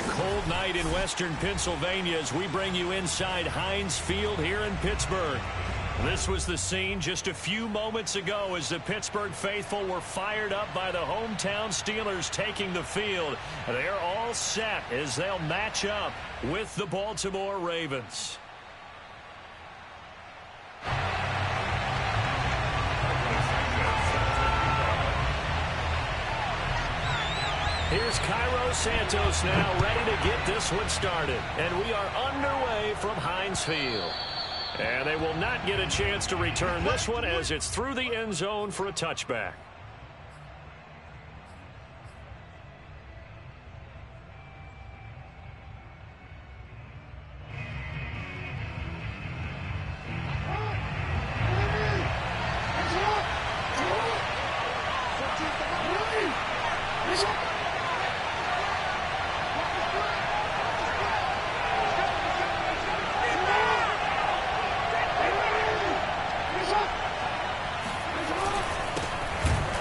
cold night in western Pennsylvania as we bring you inside Heinz Field here in Pittsburgh. This was the scene just a few moments ago as the Pittsburgh faithful were fired up by the hometown Steelers taking the field. They're all set as they'll match up with the Baltimore Ravens. Here's Cairo Santos now ready to get this one started. And we are underway from Heinz Field. And they will not get a chance to return this one as it's through the end zone for a touchback.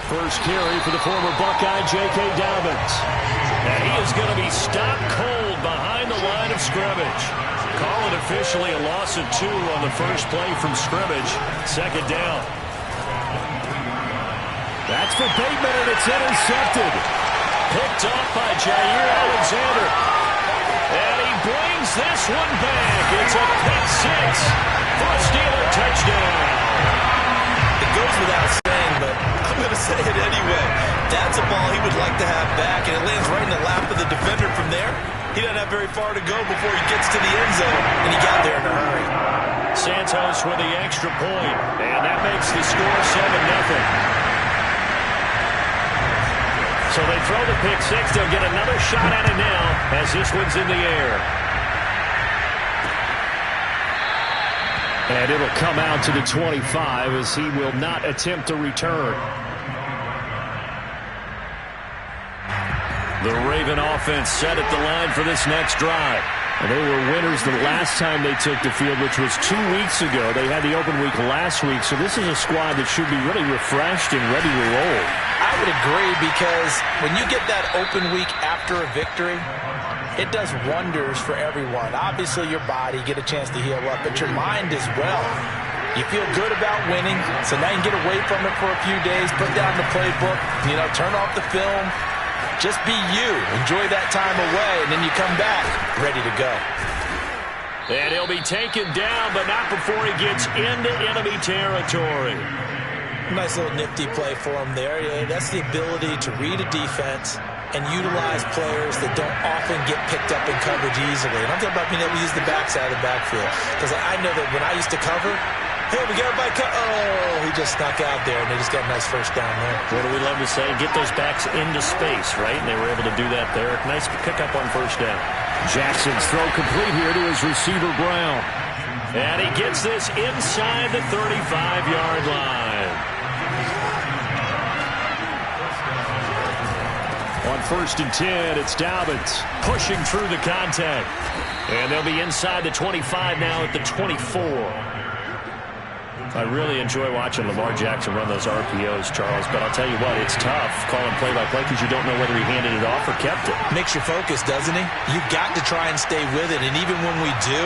First carry for the former Buckeye, J.K. Dobbins. And he is going to be stopped cold behind the line of scrimmage. Call it officially a loss of 2 on the first play from scrimmage. Second down. That's for Bateman, and it's intercepted. Picked off by Jair Alexander. And he brings this one back. It's a pick 6 for a Steeler touchdown. It goes without saying, but I'm going to say it anyway. That's a ball he would like to have back, and it lands right in the lap of the defender from there. He doesn't have very far to go before he gets to the end zone, and he got there in a hurry. Santos with the extra point, and that makes the score 7-0. So they throw the pick 6. They'll get another shot at it now as this one's in the air. And it'll come out to the 25 as he will not attempt to return. The Raven offense set at the line for this next drive. And they were winners the last time they took the field, which was 2 weeks ago. They had the open week last week, so this is a squad that should be really refreshed and ready to roll. I would agree, because when you get that open week after a victory, it does wonders for everyone. Obviously, your body, get a chance to heal up, but your mind as well. You feel good about winning, so now you can get away from it for a few days, put down the playbook, turn off the film. Just be you. Enjoy that time away, and then you come back ready to go. And he'll be taken down, but not before he gets into enemy territory. Nice little nifty play for him there. Yeah, that's the ability to read a defense and utilize players that don't often get picked up in coverage easily. And I'm talking about being able to use the backside of the backfield. Because I know that when I used to cover, hey, we got everybody he just snuck out there, and they just got a nice first down there. What do we love to say? Get those backs into space, right? And they were able to do that there. Nice pickup on first down. Jackson's throw complete here to his receiver, Brown. And he gets this inside the 35-yard line. On 1st and 10, it's Dobbins pushing through the contact. And they'll be inside the 25 now at the 24. I really enjoy watching Lamar Jackson run those RPOs, Charles, but I'll tell you what, it's tough calling play-by-play because you don't know whether he handed it off or kept it. Makes you focus, doesn't he? You've got to try and stay with it, and even when we do,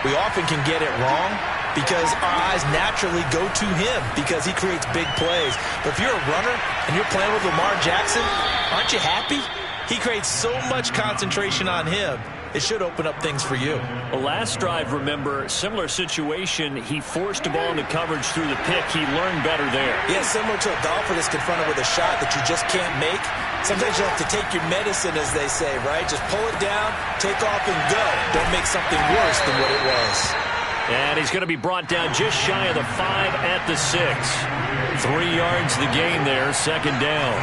we often can get it wrong because our eyes naturally go to him because he creates big plays. But if you're a runner and you're playing with Lamar Jackson, aren't you happy? He creates so much concentration on him. It should open up things for you. Well, last drive, remember, similar situation. He forced a ball into coverage through the pick. He learned better there. Yeah, similar to a golfer that's confronted with a shot that you just can't make. Sometimes you have to take your medicine, as they say, right? Just pull it down, take off, and go. Don't make something worse than what it was. And he's going to be brought down just shy of the 5 at the 6. 3 yards the gain there, second down.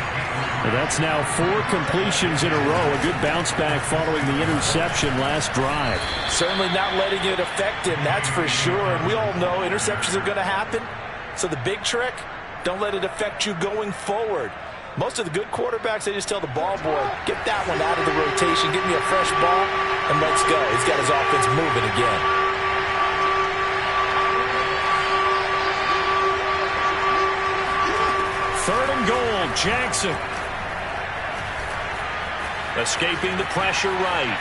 Well, that's now 4 completions in a row. A good bounce back following the interception last drive. Certainly not letting it affect him, that's for sure. And we all know interceptions are going to happen. So the big trick, don't let it affect you going forward. Most of the good quarterbacks, they just tell the ball boy, get that one out of the rotation, give me a fresh ball, and let's go. He's got his offense moving again. 3rd and goal, Jackson. Escaping the pressure right.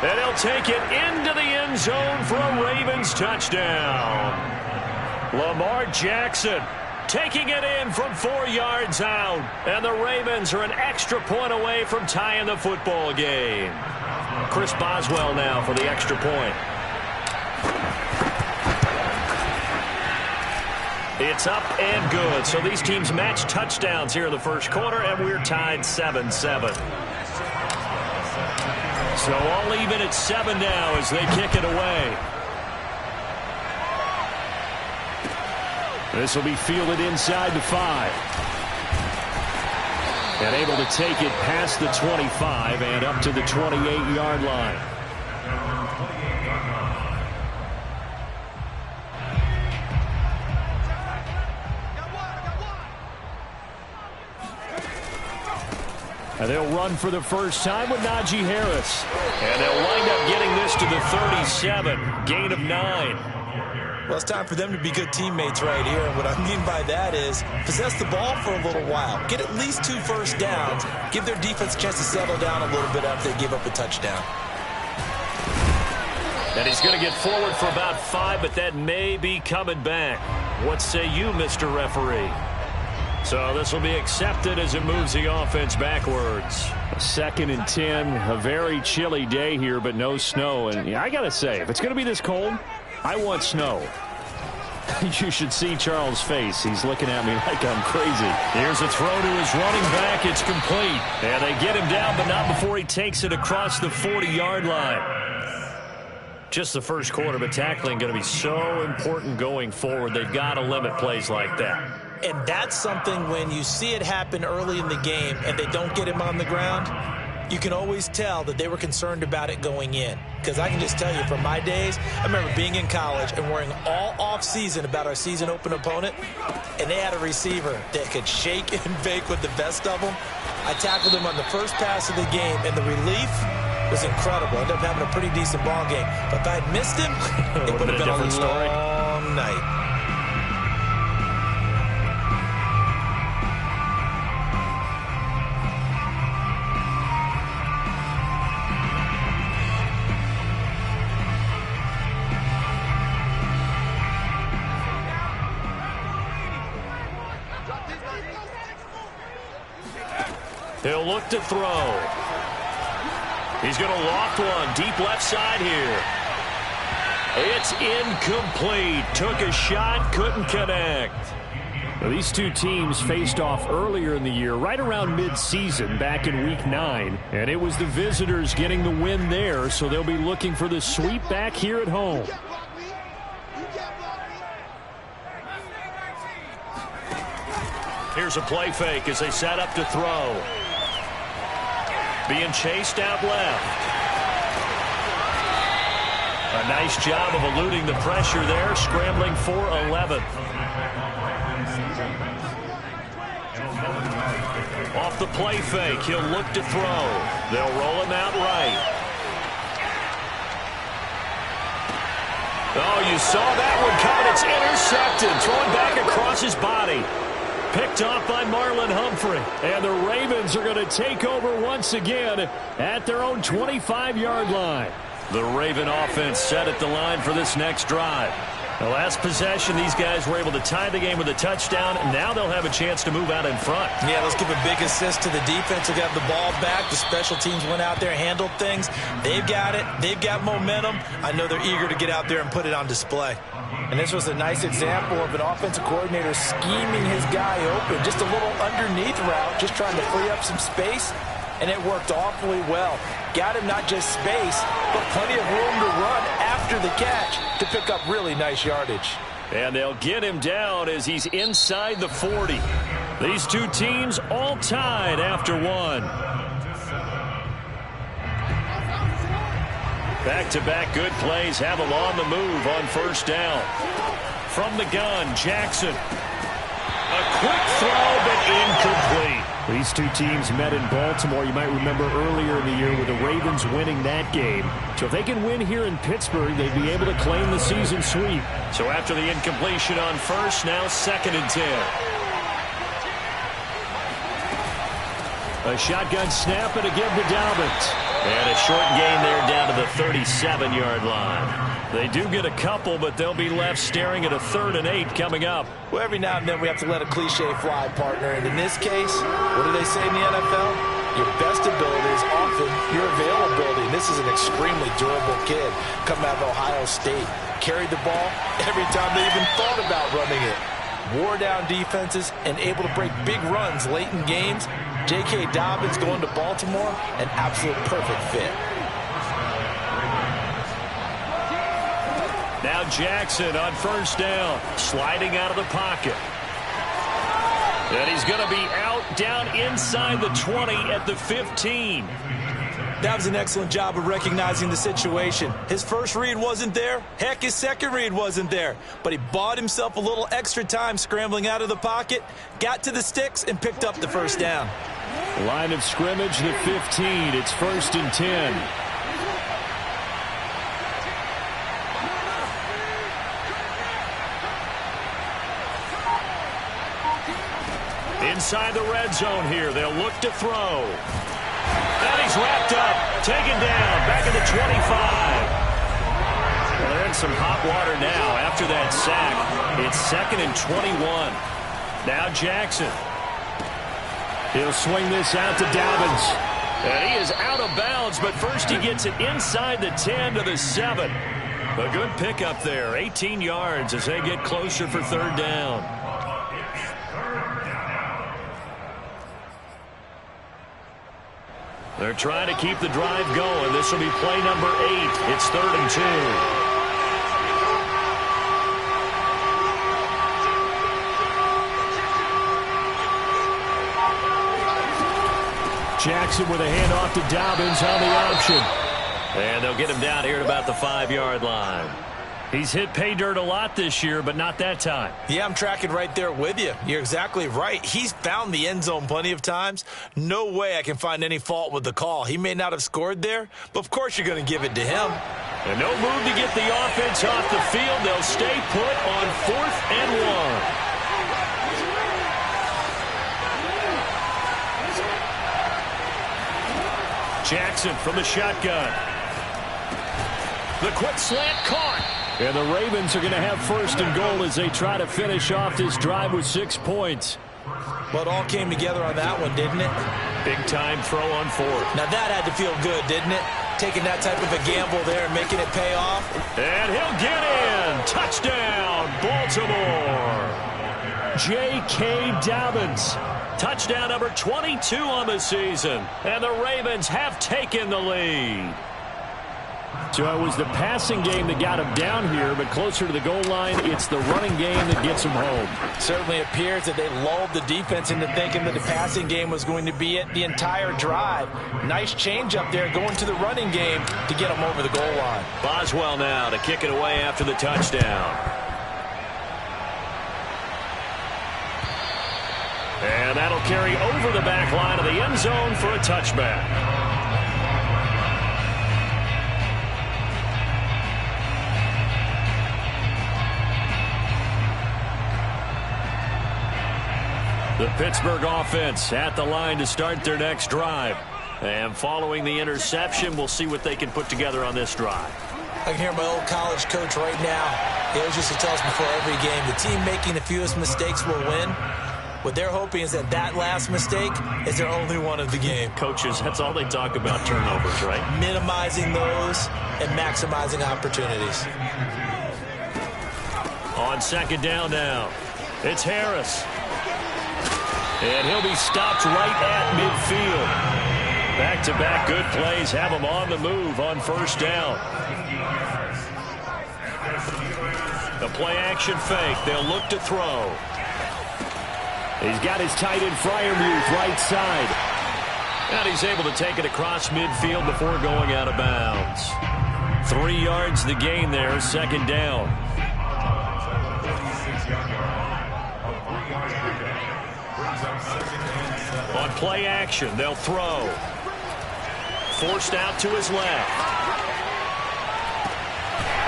And he'll take it into the end zone for a Ravens touchdown. Lamar Jackson taking it in from 4 yards out. And the Ravens are an extra point away from tying the football game. Chris Boswell now for the extra point. It's up and good. So these teams match touchdowns here in the first quarter, and we're tied 7-7. So all even at 7 now as they kick it away. This will be fielded inside the 5. And able to take it past the 25 and up to the 28-yard line. And they'll run for the first time with Najee Harris. And they'll wind up getting this to the 37. Gain of 9. Well, it's time for them to be good teammates right here. And what I mean by that is possess the ball for a little while. Get at least 2 first downs. Give their defense a chance to settle down a little bit after they give up a touchdown. And he's going to get forward for about 5, but that may be coming back. What say you, Mr. Referee? So this will be accepted as it moves the offense backwards. 2nd and 10, a very chilly day here, but no snow. And yeah, I got to say, if it's going to be this cold, I want snow. You should see Charles' face. He's looking at me like I'm crazy. Here's a throw to his running back. It's complete. And they get him down, but not before he takes it across the 40-yard line. Just the first quarter, but tackling going to be so important going forward. They've got to limit plays like that. And that's something when you see it happen early in the game and they don't get him on the ground, you can always tell that they were concerned about it going in. Because I can just tell you from my days, I remember being in college and worrying all off-season about our season open opponent, and they had a receiver that could shake and bake with the best of them. I tackled him on the first pass of the game, and the relief was incredible. I ended up having a pretty decent ball game. But if I had missed him, it would have been a long night. He'll look to throw. He's going to loft one deep left side here. It's incomplete. Took a shot, couldn't connect. Well, these two teams faced off earlier in the year, right around mid-season, back in Week 9. And it was the visitors getting the win there, so they'll be looking for the sweep back here at home. Here's a play fake as they set up to throw. Being chased out left. A nice job of eluding the pressure there, scrambling for 11. Off the play fake, he'll look to throw. They'll roll him out right. Oh, you saw that one coming. It's intercepted. Throwing back across his body. Picked off by Marlon Humphrey. And the Ravens are going to take over once again at their own 25-yard line. The Raven offense set at the line for this next drive. The last possession, these guys were able to tie the game with a touchdown. Now they'll have a chance to move out in front. Yeah, let's give a big assist to the defense. They got the ball back. The special teams went out there, handled things. They've got it. They've got momentum. I know they're eager to get out there and put it on display. And this was a nice example of an offensive coordinator scheming his guy open. Just a little underneath route, just trying to free up some space. And it worked awfully well. Got him not just space, but plenty of room to run after the catch to pick up really nice yardage. And they'll get him down as he's inside the 40. These two teams all tied after one. Back-to-back good plays have them on the move on first down. From the gun, Jackson. A quick throw, but incomplete. These two teams met in Baltimore. You might remember earlier in the year with the Ravens winning that game. So if they can win here in Pittsburgh, they'd be able to claim the season sweep. So after the incompletion on first, now 2nd and 10. A shotgun snap and a give to Dobbins. And a short gain there down to the 37-yard line. They do get a couple, but they'll be left staring at a 3rd and 8 coming up. Well, every now and then we have to let a cliche fly, partner. And in this case, what do they say in the NFL? Your best ability is often your availability. And this is an extremely durable kid coming out of Ohio State. Carried the ball every time they even thought about running it. Wore down defenses and able to break big runs late in games. J.K. Dobbins going to Baltimore, an absolute perfect fit. Now Jackson on 1st down, sliding out of the pocket. And he's going to be out down inside the 20 at the 15. That was an excellent job of recognizing the situation. His first read wasn't there. Heck, his second read wasn't there. But he bought himself a little extra time scrambling out of the pocket, got to the sticks, and picked up the 1st down. Line of scrimmage, the 15. It's 1st and 10. Inside the red zone here. They'll look to throw. And he's wrapped up, taken down, back at the 25. Well, they're in some hot water now after that sack. It's 2nd and 21. Now Jackson. He'll swing this out to Dobbins. And he is out of bounds, but first he gets it inside the 10 to the 7. A good pickup there, 18 yards as they get closer for 3rd down. They're trying to keep the drive going. This will be play number 8. It's 3rd and 2. Jackson with a handoff to Dobbins on the option. And they'll get him down here at about the 5-yard line. He's hit pay dirt a lot this year, but not that time. Yeah, I'm tracking right there with you. You're exactly right. He's found the end zone plenty of times. No way I can find any fault with the call. He may not have scored there, but of course you're going to give it to him. And no move to get the offense off the field. They'll stay put on 4th and 1. Jackson from the shotgun. The quick slant caught. And the Ravens are going to have 1st and goal as they try to finish off this drive with 6 points. Well, it all came together on that one, didn't it? Big time throw on 4th. Now that had to feel good, didn't it? Taking that type of a gamble there and making it pay off. And he'll get in. Touchdown, Baltimore. J.K. Dobbins. Touchdown number 22 on the season. And the Ravens have taken the lead. So it was the passing game that got him down here, but closer to the goal line, it's the running game that gets him home. Certainly appears that they lulled the defense into thinking that the passing game was going to be it the entire drive. Nice change up there going to the running game to get him over the goal line. Boswell now to kick it away after the touchdown. And that'll carry over the back line of the end zone for a touchback. The Pittsburgh offense at the line to start their next drive. And following the interception, we'll see what they can put together on this drive. I can hear my old college coach right now. He always used to tell us before every game, the team making the fewest mistakes will win. What they're hoping is that that last mistake is their only one of the game. Coaches, that's all they talk about, turnovers, right? Minimizing those and maximizing opportunities. On 2nd down now, it's Harris. And he'll be stopped right at midfield. Back-to-back good plays have him on the move on 1st down. The play-action fake. They'll look to throw. He's got his tight end Freiermuth right side. And he's able to take it across midfield before going out of bounds. 3 yards the gain there, 2nd down. On play action, they'll throw. Forced out to his left.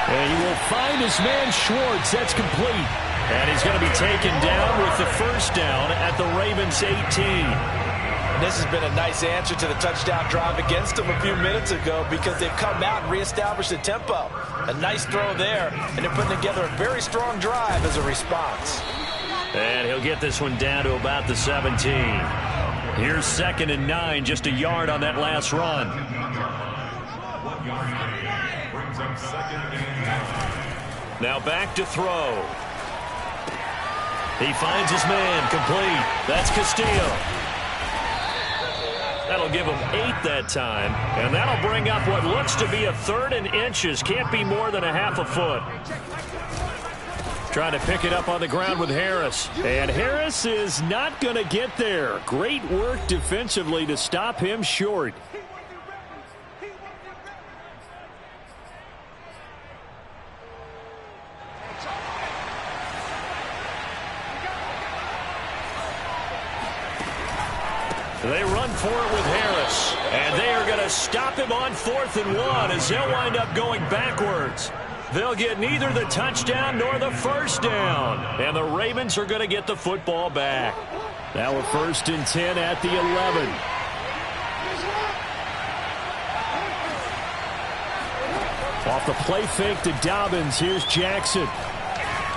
And he will find his man Schwartz. That's complete. And he's going to be taken down with the 1st down at the Ravens 18. And this has been a nice answer to the touchdown drive against them a few minutes ago because they've come out and reestablished the tempo. A nice throw there, and they're putting together a very strong drive as a response. And he'll get this one down to about the 17. Here's 2nd and 9, just a yard on that last run. Now back to throw. He finds his man, complete. That's Castillo. That'll give him 8 that time, and that'll bring up what looks to be a 3rd and inches. Can't be more than a half a foot. Trying to pick it up on the ground with Harris. And Harris is not going to get there. Great work defensively to stop him short. They run for it with Harris. And they are going to stop him on 4th and 1 as they'll wind up going backwards. They'll get neither the touchdown nor the first down. And the Ravens are going to get the football back. Now a 1st and 10 at the 11. Off the play fake to Dobbins. Here's Jackson.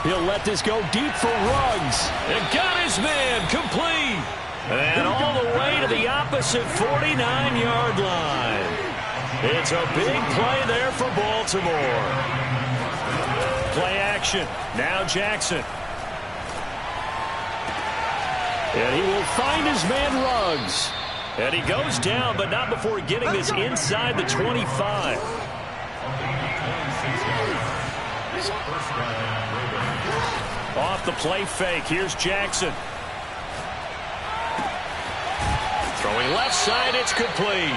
He'll let this go deep for Ruggs. And got his man complete. And all the way to the opposite 49-yard line. It's a big play there for Baltimore. Play action. Now Jackson. And he will find his man Ruggs. And he goes down, but not before getting this inside the 25. Off the play fake. Here's Jackson. Throwing left side, it's complete.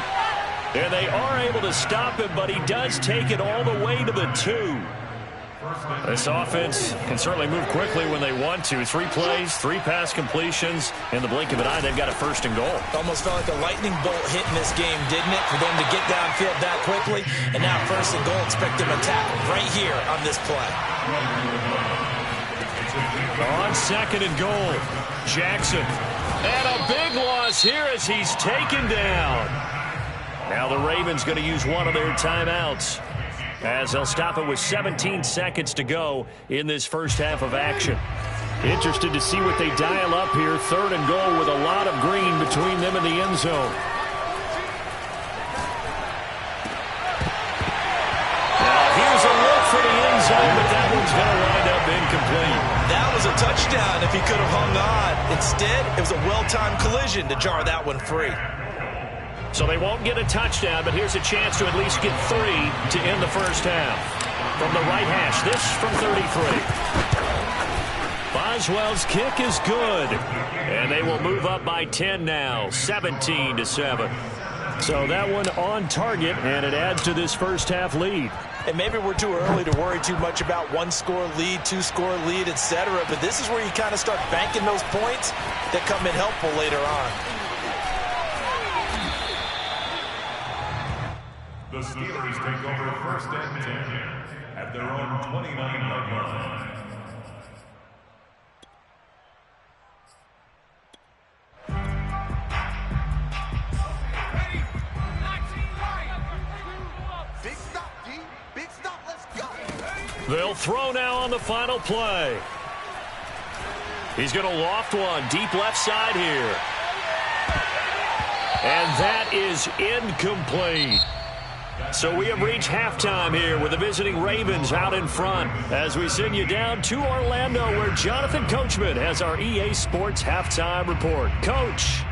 And they are able to stop him, but he does take it all the way to the 2. This offense can certainly move quickly when they want to. 3 plays, 3 pass completions. In the blink of an eye, they've got a 1st and goal. Almost felt like a lightning bolt hit in this game, didn't it? For them to get downfield that quickly. And now 1st and goal, expect them to tackle right here on this play. On 2nd and goal, Jackson. And a big loss here as he's taken down. Now the Ravens going to use one of their timeouts as they'll stop it with 17 seconds to go in this first half of action. Interested to see what they dial up here. 3rd and goal with a lot of green between them and the end zone. Now here's a look for the end zone, but that one's going to wind up incomplete. That was a touchdown if he could have hung on. Instead, it was a well-timed collision to jar that one free. So they won't get a touchdown, but here's a chance to at least get 3 to end the first half. From the right hash, this from 33. Boswell's kick is good. And they will move up by 10 now, 17-7. So that one on target, and it adds to this first half lead. And maybe we're too early to worry too much about 1-score lead, 2-score lead, etc. But this is where you kind of start banking those points that come in helpful later on. The Steelers take over 1st and 10 at their own 29-yard line. Big stop, G. Big stop. Let's go. They'll throw now on the final play. He's going to loft one deep left side here. And that is incomplete. So we have reached halftime here with the visiting Ravens out in front as we send you down to Orlando where Jonathan Coachman has our EA Sports halftime report. Coach.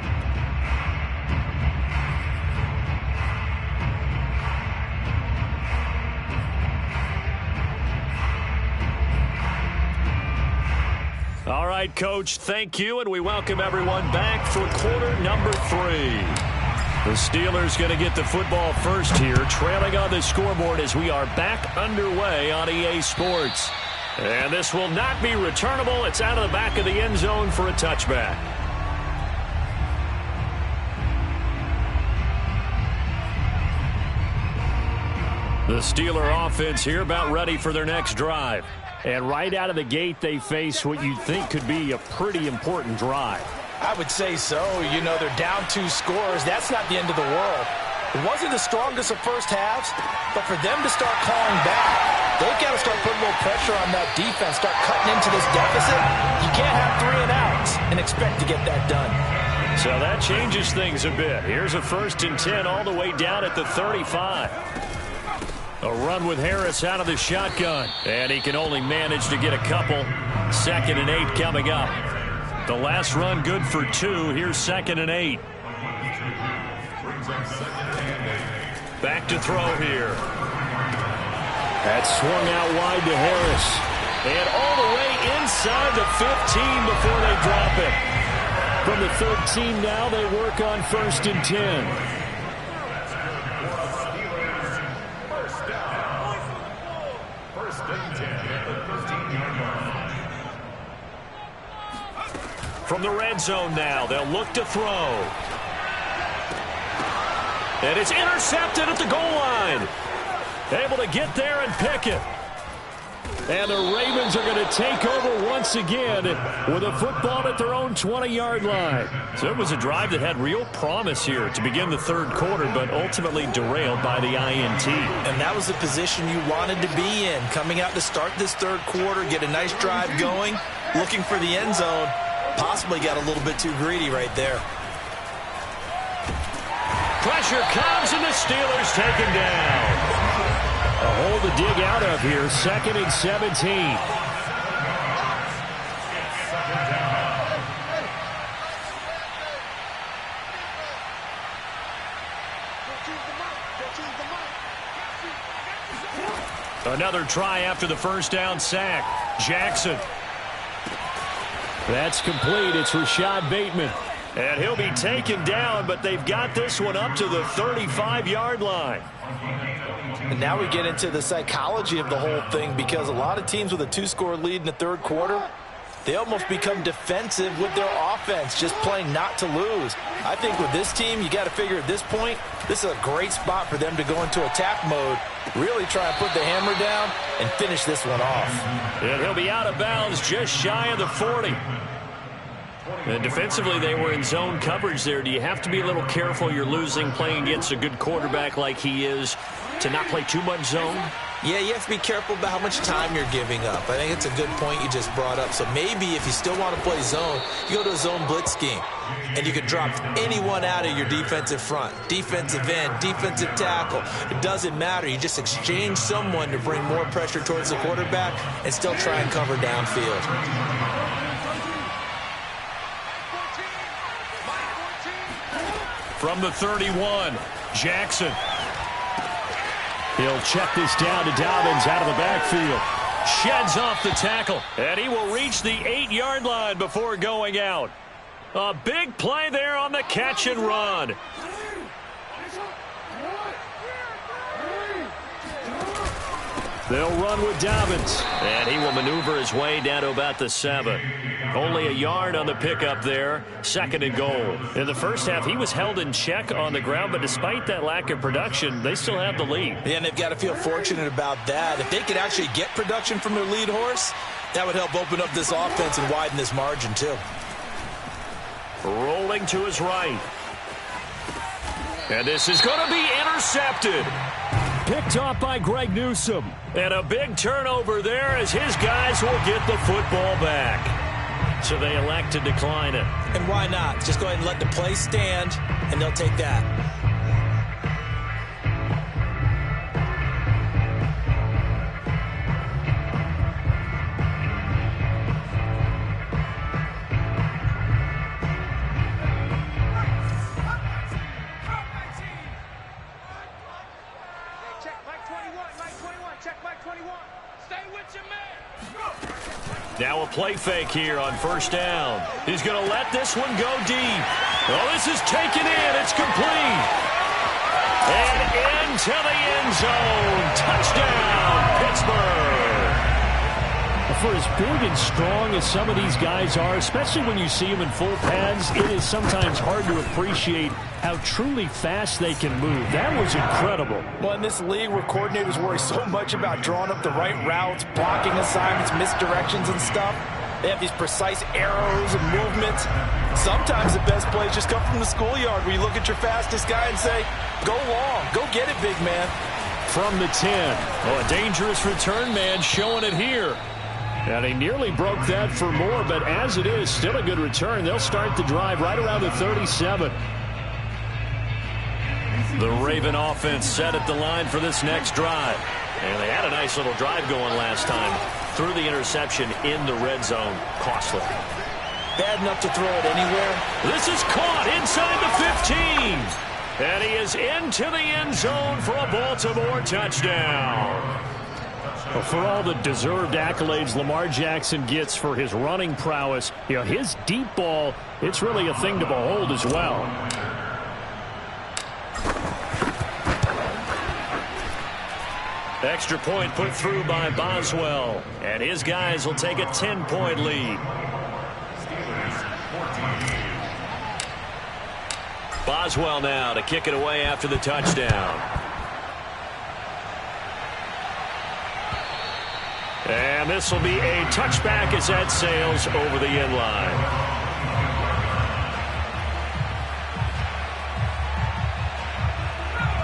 All right, Coach, thank you, and we welcome everyone back for quarter number 3. The Steelers going to get the football first here, trailing on the scoreboard as we are back underway on EA Sports. And this will not be returnable. It's out of the back of the end zone for a touchback. The Steeler offense here about ready for their next drive. And right out of the gate, they face what you'd think could be a pretty important drive. I would say so. You know, they're down 2 scores. That's not the end of the world. It wasn't the strongest of first halves, but for them to start clawing back, they've got to start putting a little pressure on that defense, start cutting into this deficit. You can't have 3 and outs and expect to get that done. So that changes things a bit. Here's a 1st and 10 all the way down at the 35. A run with Harris out of the shotgun, and he can only manage to get a couple. 2nd and 8 coming up. The last run good for 2. Here's 2nd and 8. Back to throw here. That's swung out wide to Harris. And all the way inside the 15 before they drop it. From the 13 now, they work on 1st and 10. From the red zone now, they'll look to throw. And it's intercepted at the goal line. Able to get there and pick it. And the Ravens are going to take over once again with a football at their own 20-yard line. So it was a drive that had real promise here to begin the 3rd quarter, but ultimately derailed by the INT. And that was the position you wanted to be in. Coming out to start this 3rd quarter, get a nice drive going, looking for the end zone. Possibly got a little bit too greedy right there. Pressure comes, and the Steelers take him down. A hole to dig out of here. 2nd and 17. Another try after the 1st down sack. Jackson. That's complete. It's Rashad Bateman. And he'll be taken down, but they've got this one up to the 35-yard line. And now we get into the psychology of the whole thing, because a lot of teams with a 2-score lead in the 3rd quarter, they almost become defensive with their offense, just playing not to lose. I think with this team, you got to figure at this point, this is a great spot for them to go into attack mode, really try and put the hammer down and finish this one off. And he'll be out of bounds just shy of the 40. And defensively, they were in zone coverage there. Do you have to be a little careful? You're losing playing against a good quarterback like he is to not play too much zone? Yeah, you have to be careful about how much time you're giving up. I think it's a good point you just brought up. So maybe if you still want to play zone, you go to a zone blitz scheme. And you can drop anyone out of your defensive front. Defensive end, defensive tackle. It doesn't matter. You just exchange someone to bring more pressure towards the quarterback and still try and cover downfield. From the 31, Jackson. He'll check this down to Dobbins out of the backfield. Sheds off the tackle, and he will reach the 8-yard line before going out. A big play there on the catch and run. They'll run with Dobbins, and he will maneuver his way down to about the 7. Only a yard on the pickup there. 2nd and goal. In the first half, he was held in check on the ground, but despite that lack of production, they still have the lead. Yeah, and they've got to feel fortunate about that. If they could actually get production from their lead horse, that would help open up this offense and widen this margin too. Rolling to his right. And this is going to be intercepted. Picked off by Greg Newsome. And a big turnover there as his guys will get the football back. So they elect to decline it. And why not? Just go ahead and let the play stand, and they'll take that. Now a play fake here on 1st down. He's going to let this one go deep. Oh, this is taken in. It's complete. And into the end zone. Touchdown, Pittsburgh. For as big and strong as some of these guys are, especially when you see them in full pads, it is sometimes hard to appreciate how truly fast they can move. That was incredible. Well, in this league where coordinators worry so much about drawing up the right routes, blocking assignments, misdirections and stuff, They have these precise arrows and movements. Sometimes the best plays just come from the schoolyard where you look at your fastest guy and say, go long, go get it, big man. From the 10. Oh, a dangerous return man showing it here. And he nearly broke that for more, but as it is, still a good return. They'll start the drive right around the 37. The Raven offense set at the line for this next drive. And they had a nice little drive going last time. Threw the interception in the red zone. Costly. Bad enough to throw it anywhere. This is caught inside the 15. And he is into the end zone for a Baltimore touchdown. Well, for all the deserved accolades Lamar Jackson gets for his running prowess, his deep ball, it's really a thing to behold as well. Extra point put through by Boswell. And his guys will take a 10-point lead. Boswell now to kick it away after the touchdown. And this will be a touchback as that sails over the end line.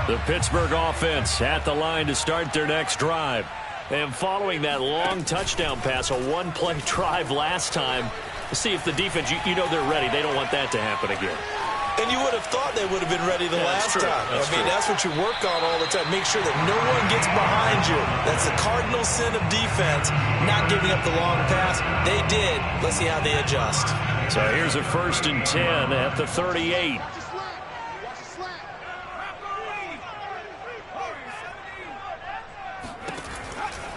The Pittsburgh offense at the line to start their next drive. And following that long touchdown pass, a one-play drive last time, to see if the defense, you know they're ready. They don't want that to happen again. And you would have thought they would have been ready the last time. That's what you work on all the time. Make sure that no one gets behind you. That's the cardinal sin of defense, not giving up the long pass. They did. Let's see how they adjust. So here's a 1st and 10 at the 38.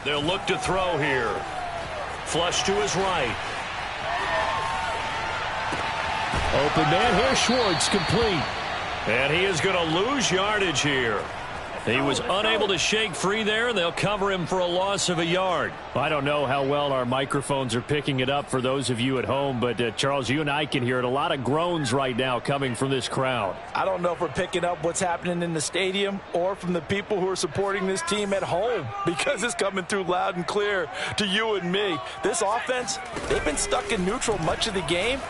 They'll look to throw here. Flush to his right. Open man here, Schwartz, complete. And he is going to lose yardage here. He was unable to shake free there, and they'll cover him for a loss of a yard. I don't know how well our microphones are picking it up for those of you at home, but Charles, you and I can hear it. A lot of groans right now coming from this crowd. I don't know if we're picking up what's happening in the stadium or from the people who are supporting this team at home, because it's coming through loud and clear to you and me. This offense, they've been stuck in neutral much of the game,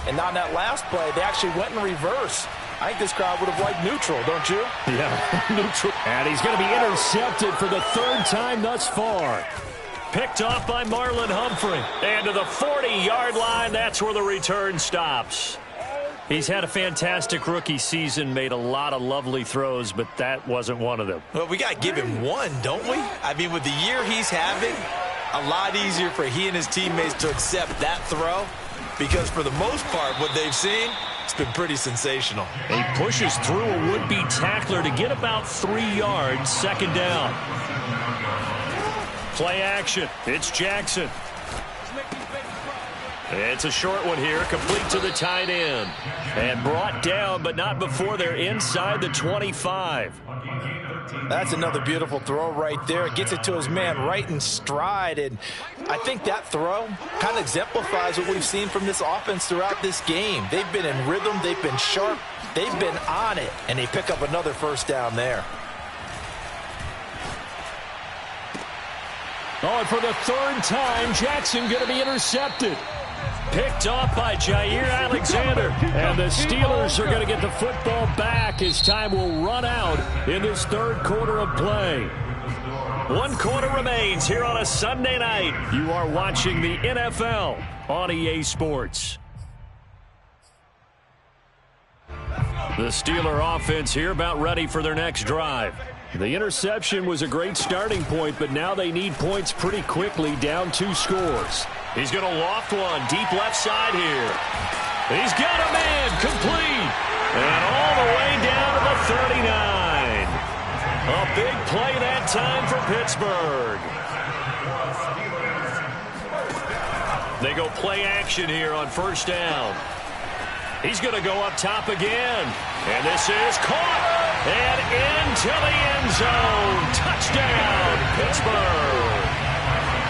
and on that last play, they actually went in reverse. I think this crowd would have liked neutral, don't you? Yeah, neutral. And he's going to be intercepted for the 3rd time thus far. Picked off by Marlon Humphrey. And to the 40-yard line, that's where the return stops. He's had a fantastic rookie season, made a lot of lovely throws, but that wasn't one of them. Well, we got to give him one, don't we? I mean, with the year he's having, a lot easier for he and his teammates to accept that throw, because for the most part, what they've seen, it's been pretty sensational. He pushes through a would-be tackler to get about 3 yards, 2nd down. Play action. It's Jackson. It's a short one here, complete to the tight end. And brought down, but not before they're inside the 25. That's another beautiful throw right there. It gets it to his man right in stride. And I think that throw kind of exemplifies what we've seen from this offense throughout this game. They've been in rhythm. They've been sharp. They've been on it. And they pick up another 1st down there. Oh, and for the 3rd time, Jackson going to be intercepted. Picked off by Jair Alexander. And the Steelers are going to get the football back as time will run out in this 3rd quarter of play. 1 quarter remains here on a Sunday night. You are watching the NFL on EA Sports. The Steeler offense here about ready for their next drive. The interception was a great starting point, but now they need points pretty quickly, down 2 scores. He's going to loft one deep left side here. He's got a man complete. And all the way down to the 39. A big play that time for Pittsburgh. They go play action here on 1st down. He's going to go up top again. And this is caught. And into the end zone. Touchdown, Pittsburgh.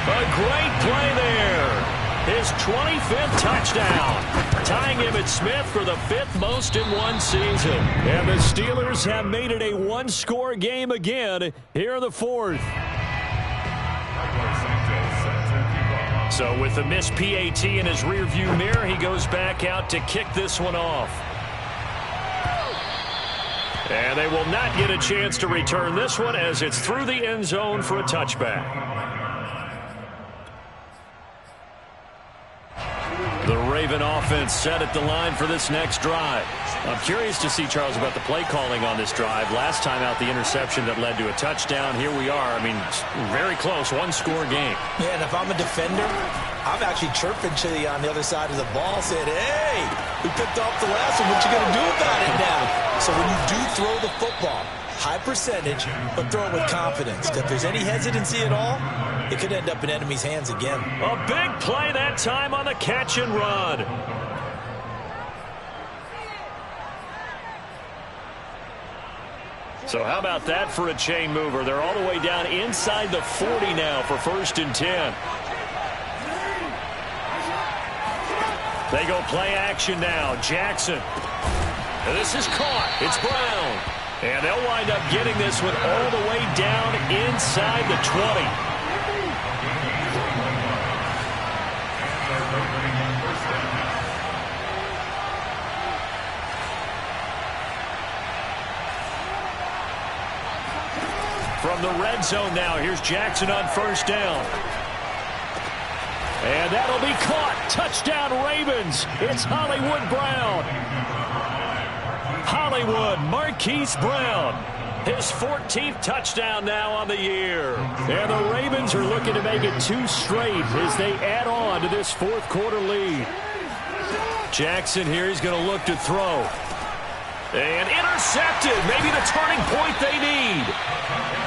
A great play there. His 25th touchdown. Tying Emmitt Smith for the 5th most in one season. And the Steelers have made it a 1-score game again here in the 4th. So with the missed PAT in his rearview mirror, he goes back out to kick this one off. And they will not get a chance to return this one as it's through the end zone for a touchback. The Raven offense set at the line for this next drive. I'm curious to see, Charles, about the play calling on this drive. Last time out, the interception that led to a touchdown. Here we are. I mean, very close, one-score game. Yeah, and if I'm a defender, I'm actually chirping to you on the other side of the ball, saying, hey, we picked off the last one. What you going to do about it now? So when you do throw the football, high percentage, but throw it with confidence. If there's any hesitancy at all, it could end up in enemy's hands again. A big play that time on the catch and run. So how about that for a chain mover? They're all the way down inside the 40 now for 1st and 10. They go play action now. Jackson. And this is caught. It's Brown. And they'll wind up getting this one all the way down inside the 20. From the red zone now, here's Jackson on 1st down. And that'll be caught. Touchdown Ravens. It's Hollywood Brown. Hollywood Marquise Brown. His 14th touchdown now on the year. And the Ravens are looking to make it 2 straight as they add on to this 4th quarter lead. Jackson here, he's going to look to throw. And intercepted. Maybe the turning point they need.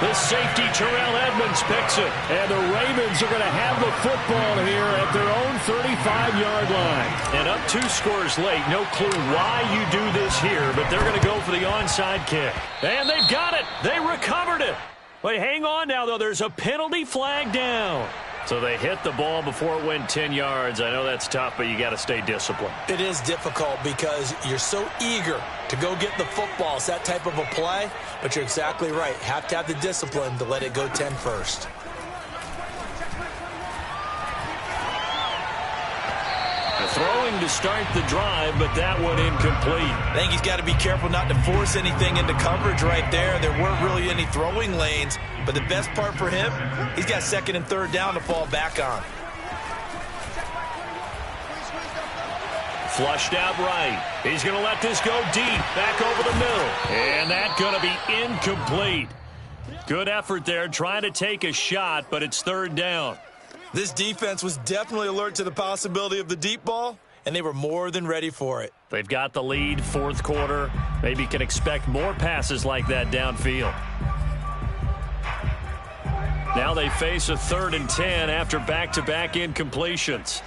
The safety, Terrell Edmonds, picks it. And the Ravens are going to have the football here at their own 35-yard line. And up 2 scores late. No clue why you do this here, but they're going to go for the onside kick. And they've got it. They recovered it. But hang on now, though. There's a penalty flag down. So they hit the ball before it went 10 yards. I know that's tough, but you got to stay disciplined. It is difficult because you're so eager to go get the football. It's that type of a play, but you're exactly right. Have to have the discipline to let it go 10 first. Throwing to start the drive, but that one incomplete. I think he's got to be careful not to force anything into coverage right there. There weren't really any throwing lanes, but the best part for him, he's got 2nd and 3rd down to fall back on. Flushed out right. He's going to let this go deep, back over the middle. And that's going to be incomplete. Good effort there, trying to take a shot, but it's 3rd down. This defense was definitely alert to the possibility of the deep ball, and they were more than ready for it. They've got the lead, 4th quarter. Maybe can expect more passes like that downfield. Now they face a 3rd and 10 after back-to-back incompletions.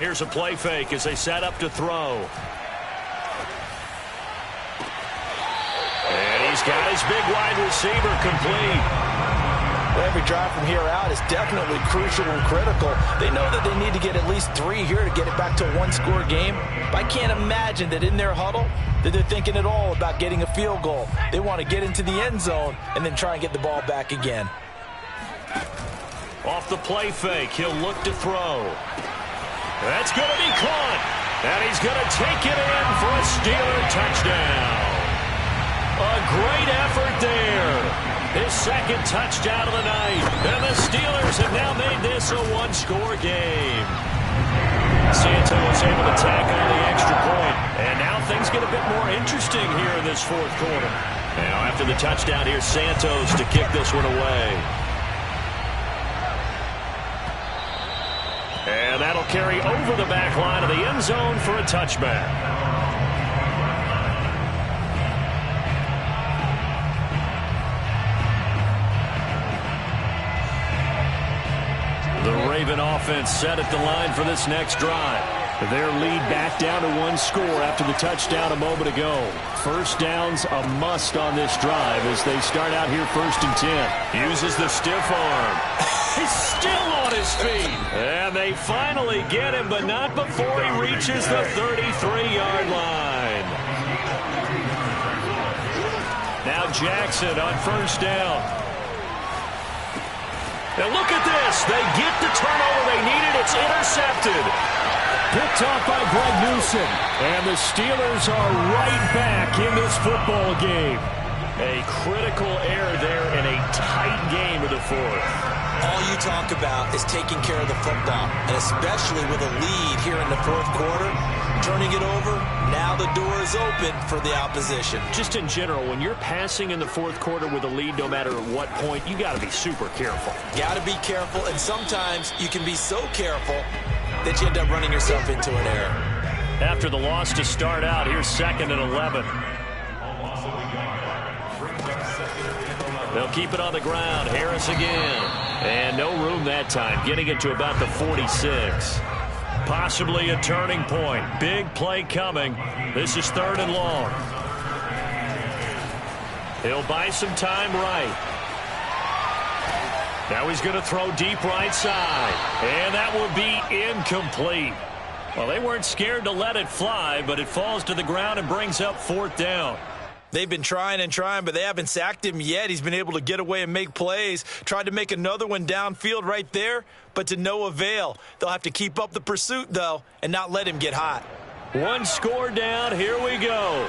Here's a play fake as they set up to throw. And he's got his big wide receiver complete. Every drive from here out is definitely crucial and critical. They know that they need to get at least 3 here to get it back to a 1-score game. But I can't imagine that in their huddle that they're thinking at all about getting a field goal. They want to get into the end zone and then try and get the ball back again. Off the play fake, he'll look to throw. That's going to be caught. And he's going to take it in for a Steeler touchdown. A great effort there. His 2nd touchdown of the night. And the Steelers have now made this a 1-score game. Santos able to tack on the extra point. And now things get a bit more interesting here in this 4th quarter. Now after the touchdown, here's Santos to kick this one away. And that'll carry over the back line of the end zone for a touchback. The Raven offense set at the line for this next drive. Their lead back down to 1 score after the touchdown a moment ago. 1st down's a must on this drive as they start out here 1st and 10. Uses the stiff arm. He's still on his feet. And they finally get him, but not before he reaches the 33-yard line. Now Jackson on 1st down. And look at this. They get the turnover they needed. It's intercepted. Picked off by Greg Newsome. And the Steelers are right back in this football game. A critical error there in a tight game of the fourth. All you talk about is taking care of the football, and especially with a lead here in the fourth quarter, turning it over, now the door is open for the opposition. Just in general, when you're passing in the fourth quarter with a lead, no matter at what point, you got to be super careful. Got to be careful, and sometimes you can be so careful that you end up running yourself into an error. After the loss to start out, here's 2nd and 11. They'll keep it on the ground. Harris again. And no room that time. Getting it to about the 46. Possibly a turning point. Big play coming. This is 3rd and long. He'll buy some time right. Now he's going to throw deep right side. And that will be incomplete. Well, they weren't scared to let it fly, but it falls to the ground and brings up 4th down. They've been trying and trying, but they haven't sacked him yet. He's been able to get away and make plays. Tried to make another one downfield right there, but to no avail. They'll have to keep up the pursuit, though, and not let him get hot. One score down. Here we go.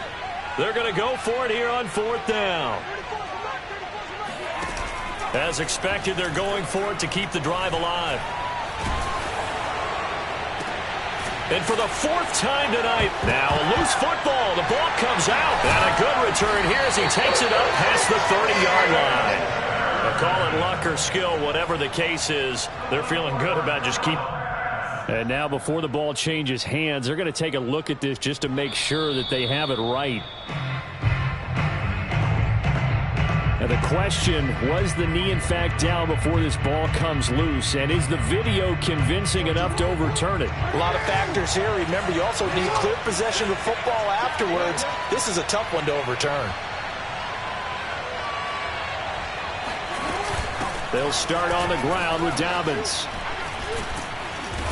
They're going to go for it here on 4th down. As expected, they're going for it to keep the drive alive. And for the 4th time tonight, now a loose football. The ball comes out. And a good return here as he takes it up past the 30-yard line. They'll call it luck or skill, whatever the case is. They're feeling good about just keep. And now before the ball changes hands, they're going to take a look at this just to make sure that they have it right. And the question, was the knee in fact down before this ball comes loose? And is the video convincing enough to overturn it? A lot of factors here. Remember, you also need clear possession of the football afterwards. This is a tough one to overturn. They'll start on the ground with Dobbins.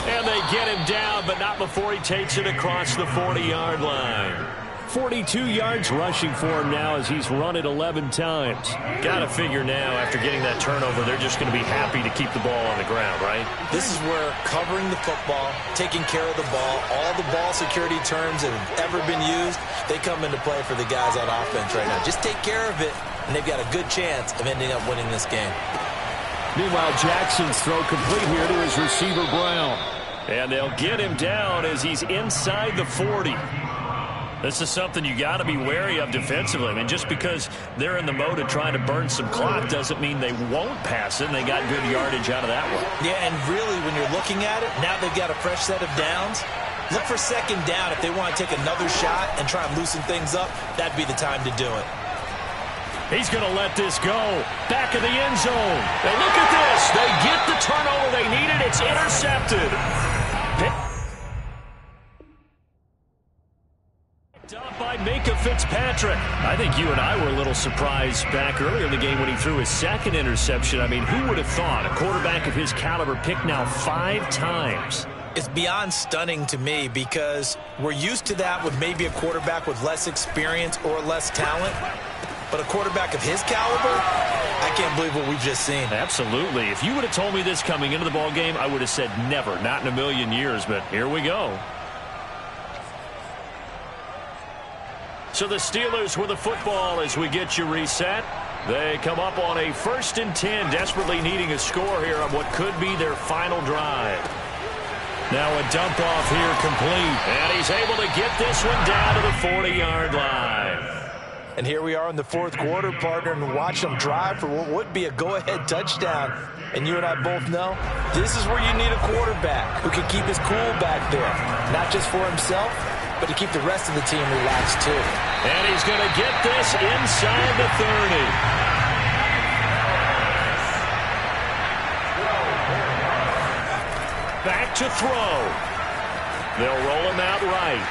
And they get him down, but not before he takes it across the 40-yard line. 42 yards rushing for him now as he's run it 11 times. Got to figure now, after getting that turnover, they're just going to be happy to keep the ball on the ground, right? This is where covering the football, taking care of the ball, all the ball security terms that have ever been used, they come into play for the guys on offense right now. Just take care of it, and they've got a good chance of ending up winning this game. Meanwhile, Jackson's throw complete here to his receiver, Brown. And they'll get him down as he's inside the 40. This is something you got to be wary of defensively. I mean, just because they're in the mode of trying to burn some clock doesn't mean they won't pass it, and they got good yardage out of that one. Yeah, and really, when you're looking at it, now they've got a fresh set of downs. Look for 2nd down if they want to take another shot and try and loosen things up. That'd be the time to do it. He's going to let this go. Back of the end zone. And look at this. They get the turnover they needed. It's intercepted. Up by Micah Fitzpatrick. I think you and I were a little surprised back earlier in the game when he threw his 2nd interception. I mean, who would have thought a quarterback of his caliber picked now 5 times? It's beyond stunning to me because we're used to that with maybe a quarterback with less experience or less talent. But a quarterback of his caliber, I can't believe what we've just seen. Absolutely. If you would have told me this coming into the ball game, I would have said never, not in a million years. But here we go. So the Steelers with the football as we get you reset. They come up on a 1st and 10, desperately needing a score here on what could be their final drive. Now a dump off here complete. And he's able to get this one down to the 40-yard line. And here we are in the 4th quarter, partner, and watch them drive for what would be a go-ahead touchdown. And you and I both know this is where you need a quarterback who can keep his cool back there. Not just for himself, but to keep the rest of the team relaxed too. And he's going to get this inside the 30. Back to throw. They'll roll him out right.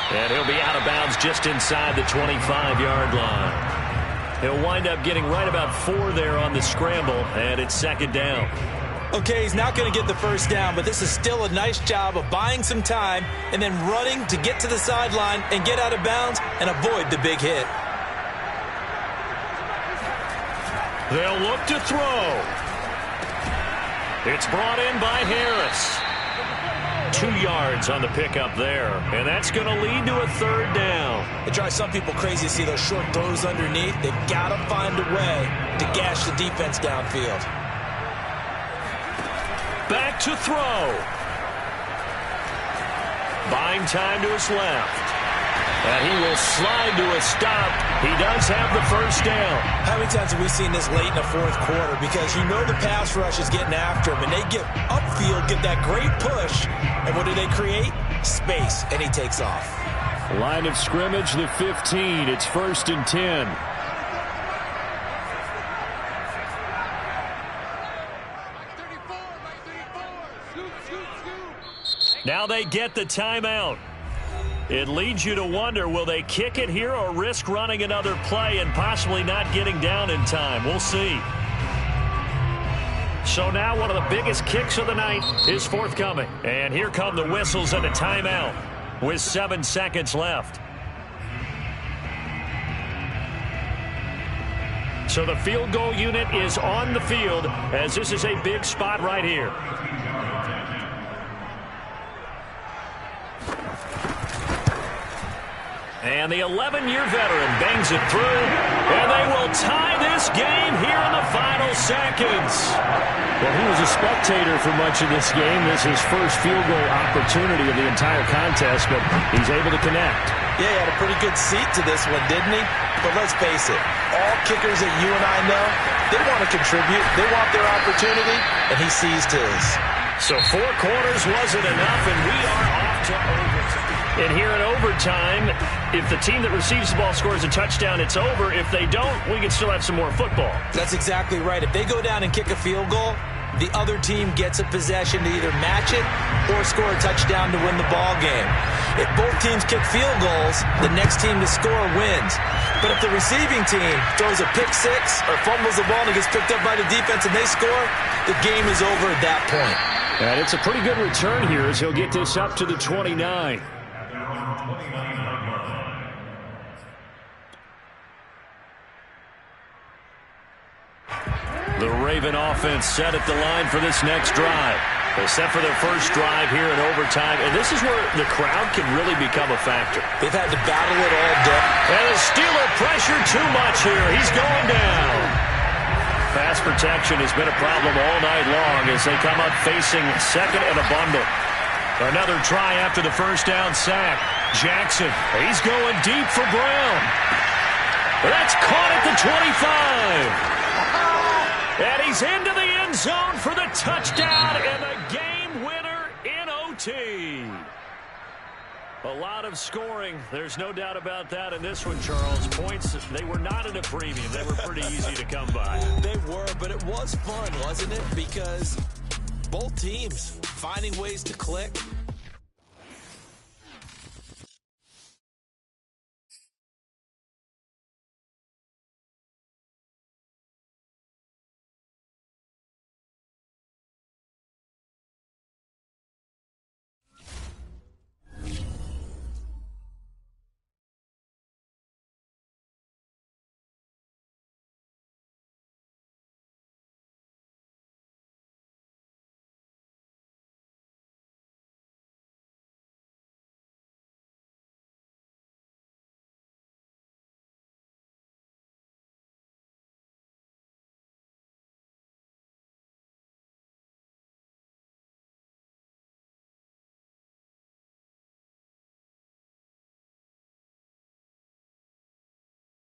And he'll be out of bounds just inside the 25-yard line. He'll wind up getting right about 4 there on the scramble, and it's 2nd down. Okay, he's not going to get the 1st down, but this is still a nice job of buying some time and then running to get to the sideline and get out of bounds and avoid the big hit. They'll look to throw. It's brought in by Harris. 2 yards on the pickup there, and that's going to lead to a third down. It drives some people crazy to see those short throws underneath. They've got to find a way to gash the defense downfield. Back to throw. Buying time to his left. And he will slide to a stop. He does have the first down. How many times have we seen this late in the fourth quarter? Because you know the pass rush is getting after him, and they get upfield, get that great push, and what do they create? Space, and he takes off. Line of scrimmage, the 15. It's 1st and 10. Now they get the timeout. It leads you to wonder, will they kick it here or risk running another play and possibly not getting down in time? We'll see. So now one of the biggest kicks of the night is forthcoming. And here come the whistles and a timeout with 7 seconds left. So the field goal unit is on the field as this is a big spot right here. And the 11-year veteran bangs it through, and they will tie this game here in the final seconds. Well, he was a spectator for much of this game. This is his first field goal opportunity of the entire contest, but he's able to connect. Yeah, he had a pretty good seat to this one, didn't he? But let's face it, all kickers that you and I know, they want to contribute. They want their opportunity, and he seized his. So 4 quarters wasn't enough, and we are off to overtime. And here in overtime, if the team that receives the ball scores a touchdown, it's over. If they don't, we can still have some more football. That's exactly right. If they go down and kick a field goal, the other team gets a possession to either match it or score a touchdown to win the ball game. If both teams kick field goals, the next team to score wins. But if the receiving team throws a pick six or fumbles the ball and it gets picked up by the defense and they score, the game is over at that point. And it's a pretty good return here as he'll get this up to the 29. The Raven offense set at the line for this next drive. They set for their first drive here in overtime, and this is where the crowd can really become a factor. They've had to battle it all day. And the Steeler pressure too much here. He's going down. Pass protection has been a problem all night long as they come up facing second and a bundle. Another try after the first down sack. Jackson, he's going deep for Brown. That's caught at the 25. And he's into the end zone for the touchdown and the game winner in OT. A lot of scoring. There's no doubt about that in this one, Charles. Points, they were not at a premium. They were pretty easy to come by. They were, but it was fun, wasn't it? Because both teams finding ways to click,